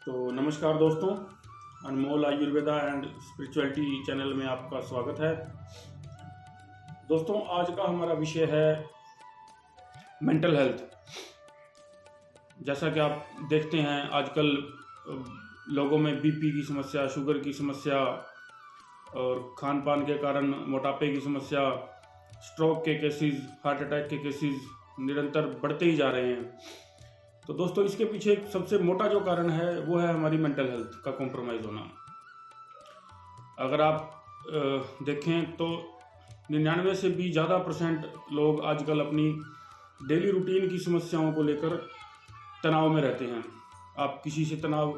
तो नमस्कार दोस्तों, अनमोल आयुर्वेदा एंड स्पिरिचुअलिटी चैनल में आपका स्वागत है। दोस्तों, आज का हमारा विषय है मेंटल हेल्थ। जैसा कि आप देखते हैं आजकल लोगों में बीपी की समस्या, शुगर की समस्या और खान पान के कारण मोटापे की समस्या, स्ट्रोक के केसेस, हार्ट अटैक के केसेस निरंतर बढ़ते ही जा रहे हैं। तो दोस्तों, इसके पीछे एक सबसे मोटा जो कारण है वो है हमारी मेंटल हेल्थ का कॉम्प्रोमाइज़ होना। अगर आप देखें तो 99 से भी ज़्यादा % लोग आजकल अपनी डेली रूटीन की समस्याओं को लेकर तनाव में रहते हैं। आप किसी से तनाव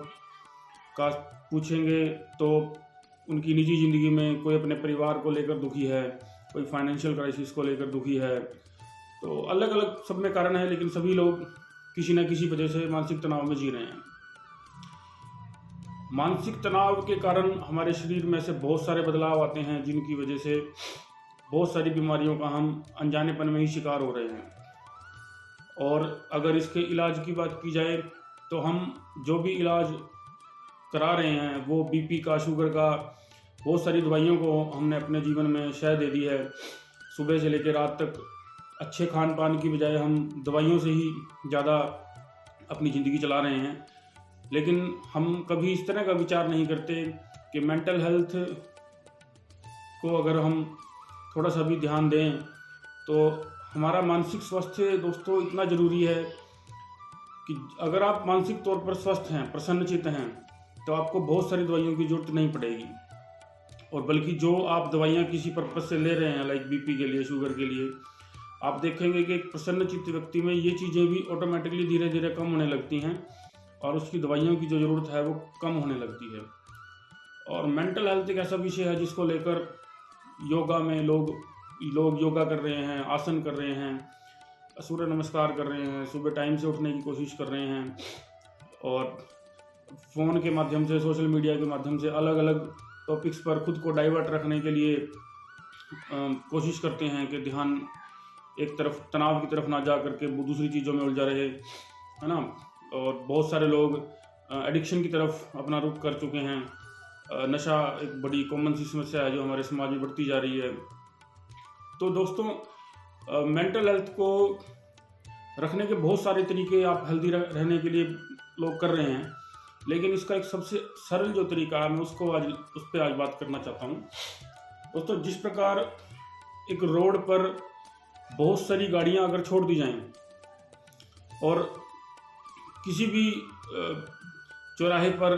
का पूछेंगे तो उनकी निजी ज़िंदगी में कोई अपने परिवार को लेकर दुखी है, कोई फाइनेंशियल क्राइसिस को लेकर दुखी है। तो अलग अलग सब में कारण है, लेकिन सभी लोग किसी न किसी वजह से मानसिक तनाव में जी रहे हैं। मानसिक तनाव के कारण हमारे शरीर में से बहुत सारे बदलाव आते हैं, जिनकी वजह से बहुत सारी बीमारियों का हम अनजानेपन में ही शिकार हो रहे हैं। और अगर इसके इलाज की बात की जाए तो हम जो भी इलाज करा रहे हैं वो बीपी का, शुगर का, बहुत सारी दवाइयों को हमने अपने जीवन में शह दे दी है। सुबह से लेकर रात तक अच्छे खान पान की बजाय हम दवाइयों से ही ज़्यादा अपनी ज़िंदगी चला रहे हैं। लेकिन हम कभी इस तरह का विचार नहीं करते कि मेंटल हेल्थ को अगर हम थोड़ा सा भी ध्यान दें तो हमारा मानसिक स्वास्थ्य दोस्तों इतना ज़रूरी है कि अगर आप मानसिक तौर पर स्वस्थ हैं, प्रसन्नचित्त हैं, तो आपको बहुत सारी दवाइयों की ज़रूरत नहीं पड़ेगी। और बल्कि जो आप दवाइयाँ किसी पर्पज़ से ले रहे हैं, लाइक बीपी के लिए, शुगर के लिए, आप देखेंगे कि एक प्रसन्नचित्त व्यक्ति में ये चीज़ें भी ऑटोमेटिकली धीरे धीरे कम होने लगती हैं और उसकी दवाइयों की जो ज़रूरत है वो कम होने लगती है। और मेंटल हेल्थ एक ऐसा विषय है जिसको लेकर योगा में लोग योगा कर रहे हैं, आसन कर रहे हैं, सूर्य नमस्कार कर रहे हैं, सुबह टाइम से उठने की कोशिश कर रहे हैं और फ़ोन के माध्यम से, सोशल मीडिया के माध्यम से अलग अलग टॉपिक्स पर खुद को डाइवर्ट रखने के लिए कोशिश करते हैं कि ध्यान एक तरफ, तनाव की तरफ ना जा करके वो दूसरी चीज़ों में उलझा रहे, है ना। और बहुत सारे लोग एडिक्शन की तरफ अपना रुख कर चुके हैं। नशा एक बड़ी कॉमन सी समस्या है जो हमारे समाज में बढ़ती जा रही है। तो दोस्तों, मेंटल हेल्थ को रखने के बहुत सारे तरीके आप हेल्दी रहने के लिए लोग कर रहे हैं, लेकिन इसका एक सबसे सरल जो तरीका है मैं उस पर आज बात करना चाहता हूँ। दोस्तों, जिस प्रकार एक रोड पर बहुत सारी गाड़ियां अगर छोड़ दी जाएं और किसी भी चौराहे पर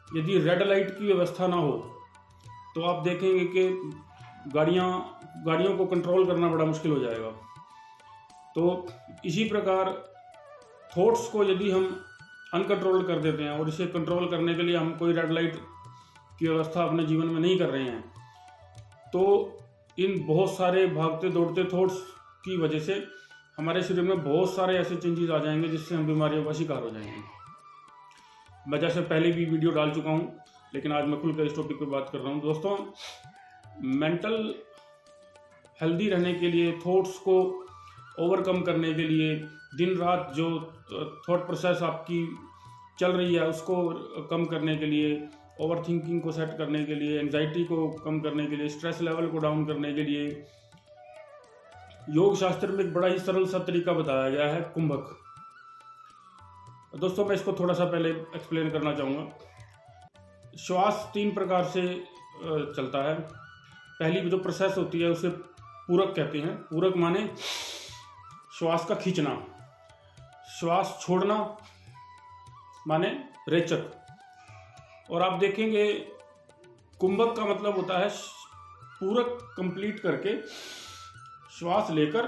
यदि रेड लाइट की व्यवस्था ना हो तो आप देखेंगे कि गाड़ियों को कंट्रोल करना बड़ा मुश्किल हो जाएगा। तो इसी प्रकार थॉट्स को यदि हम अनकंट्रोल कर देते हैं और इसे कंट्रोल करने के लिए हम कोई रेड लाइट की व्यवस्था अपने जीवन में नहीं कर रहे हैं, तो इन बहुत सारे भागते दौड़ते थॉट्स की वजह से हमारे शरीर में बहुत सारे ऐसे चेंजेस आ जाएंगे जिससे हम बीमारियों का शिकार हो जाएंगे। मैं जैसे पहले भी वीडियो डाल चुका हूं, लेकिन आज मैं खुलकर इस टॉपिक पर बात कर रहा हूं। दोस्तों, मेंटल हेल्दी रहने के लिए, थॉट्स को ओवरकम करने के लिए, दिन रात जो थॉट प्रोसेस आपकी चल रही है उसको कम करने के लिए, ओवर थिंकिंग को सेट करने के लिए, एंजाइटी को कम करने के लिए, स्ट्रेस लेवल को डाउन करने के लिए योग शास्त्र में एक बड़ा ही सरल सा तरीका बताया गया है, कुंभक। दोस्तों, मैं इसको थोड़ा सा पहले एक्सप्लेन करना चाहूँगा। श्वास 3 प्रकार से चलता है। पहली जो प्रोसेस होती है उसे पूरक कहते हैं। पूरक माने श्वास का खींचना, श्वास छोड़ना माने रेचक। और आप देखेंगे कुंभक का मतलब होता है पूरक कंप्लीट करके श्वास लेकर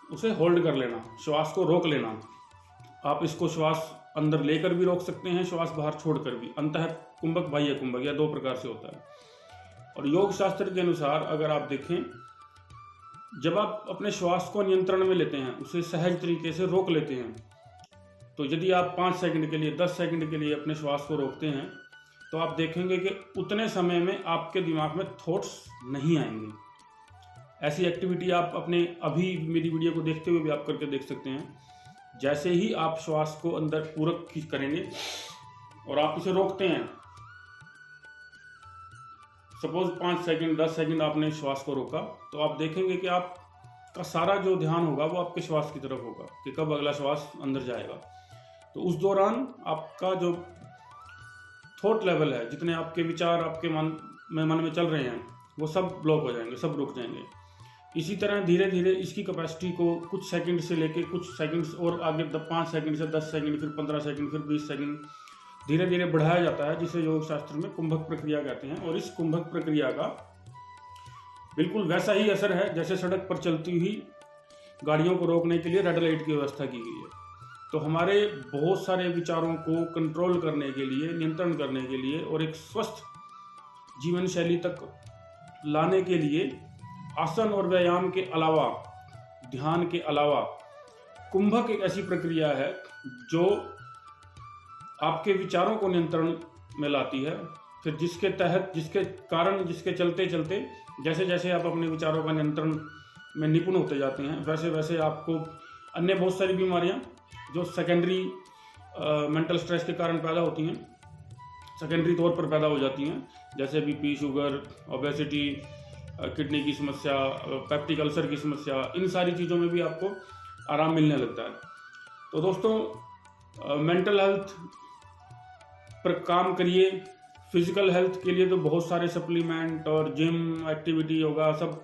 उसे होल्ड कर लेना, श्वास को रोक लेना। आप इसको श्वास अंदर लेकर भी रोक सकते हैं, श्वास बाहर छोड़कर भी। अंतः कुंभक, बाह्य कुंभक, या 2 प्रकार से होता है। और योग शास्त्र के अनुसार अगर आप देखें, जब आप अपने श्वास को नियंत्रण में लेते हैं, उसे सहज तरीके से रोक लेते हैं, तो यदि आप 5 सेकंड के लिए, 10 सेकंड के लिए अपने श्वास को रोकते हैं तो आप देखेंगे कि उतने समय में आपके दिमाग में थॉट्स नहीं आएंगे। ऐसी एक्टिविटी आप अपने अभी मेरी वीडियो को देखते हुए भी आप करके देख सकते हैं। जैसे ही आप श्वास को अंदर पूरक करेंगे और आप इसे रोकते हैं, सपोज 5 सेकंड 10 सेकंड आपने श्वास को रोका, तो आप देखेंगे कि आपका सारा जो ध्यान होगा वो आपके श्वास की तरफ होगा कि कब अगला श्वास अंदर जाएगा। तो उस दौरान आपका जो थॉट लेवल है, जितने आपके विचार आपके मन में चल रहे हैं, वो सब ब्लॉक हो जाएंगे, सब रुक जाएंगे। इसी तरह धीरे धीरे इसकी कैपेसिटी को कुछ सेकंड से लेके कुछ सेकंड्स और आगे 5 सेकंड से 10 सेकंड, फिर 15 सेकंड, फिर 20 सेकंड धीरे धीरे बढ़ाया जाता है, जिसे योग शास्त्र में कुंभक प्रक्रिया कहते हैं। और इस कुंभक प्रक्रिया का बिल्कुल वैसा ही असर है जैसे सड़क पर चलती हुई गाड़ियों को रोकने के लिए रेड लाइट की व्यवस्था की गई है। तो हमारे बहुत सारे विचारों को कंट्रोल करने के लिए, नियंत्रण करने के लिए और एक स्वस्थ जीवन शैली तक लाने के लिए आसन और व्यायाम के अलावा, ध्यान के अलावा, कुंभक एक ऐसी प्रक्रिया है जो आपके विचारों को नियंत्रण में लाती है। फिर जिसके तहत, जिसके कारण, जिसके चलते चलते जैसे जैसे आप अपने विचारों का नियंत्रण में निपुण होते जाते हैं, वैसे वैसे आपको अन्य बहुत सारी बीमारियां जो सेकेंडरी मेंटल स्ट्रेस के कारण पैदा होती हैं, सेकेंडरी तौर पर पैदा हो जाती हैं, जैसे बीपी, शुगर, ओबेसिटी, किडनी की समस्या, पेप्टिक अल्सर की समस्या, इन सारी चीज़ों में भी आपको आराम मिलने लगता है। तो दोस्तों, मेंटल हेल्थ पर काम करिए। फिजिकल हेल्थ के लिए तो बहुत सारे सप्लीमेंट और जिम, एक्टिविटी, योगा सब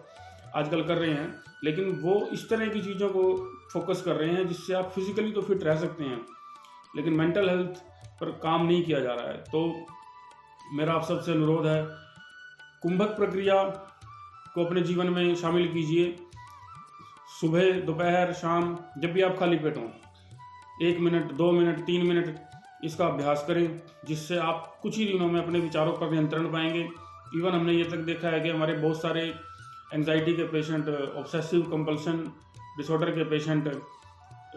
आजकल कर रहे हैं, लेकिन वो इस तरह की चीज़ों को फोकस कर रहे हैं जिससे आप फिजिकली तो फिट रह सकते हैं, लेकिन मेंटल हेल्थ पर काम नहीं किया जा रहा है। तो मेरा आप सबसे अनुरोध है, कुंभक प्रक्रिया को अपने जीवन में शामिल कीजिए। सुबह, दोपहर, शाम, जब भी आप खाली पेट हों, 1 मिनट, 2 मिनट, 3 मिनट इसका अभ्यास करें, जिससे आप कुछ ही दिनों में अपने विचारों पर नियंत्रण पाएंगे। इवन हमने ये तक देखा है कि हमारे बहुत सारे एंजाइटी के पेशेंट, ऑब्सेसिव कंपल्सन डिसऑर्डर के पेशेंट,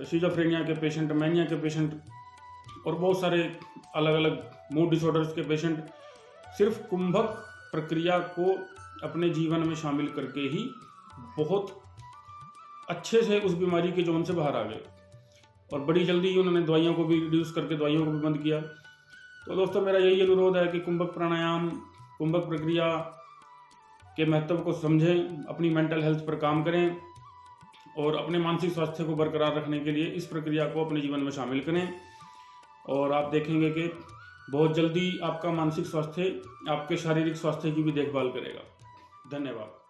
शिज़ोफ्रेनिया के पेशेंट, मैनिया के पेशेंट और बहुत सारे अलग अलग मूड डिसऑर्डर्स के पेशेंट सिर्फ कुंभक प्रक्रिया को अपने जीवन में शामिल करके ही बहुत अच्छे से उस बीमारी के जोन से बाहर आ गए, और बड़ी जल्दी ही उन्होंने दवाइयों को भी रिड्यूस करके दवाइयों को भी बंद किया। तो दोस्तों, मेरा यही अनुरोध है कि कुंभक प्राणायाम, कुंभक प्रक्रिया के महत्व को समझें, अपनी मेंटल हेल्थ पर काम करें और अपने मानसिक स्वास्थ्य को बरकरार रखने के लिए इस प्रक्रिया को अपने जीवन में शामिल करें। और आप देखेंगे कि बहुत जल्दी आपका मानसिक स्वास्थ्य आपके शारीरिक स्वास्थ्य की भी देखभाल करेगा। धन्यवाद।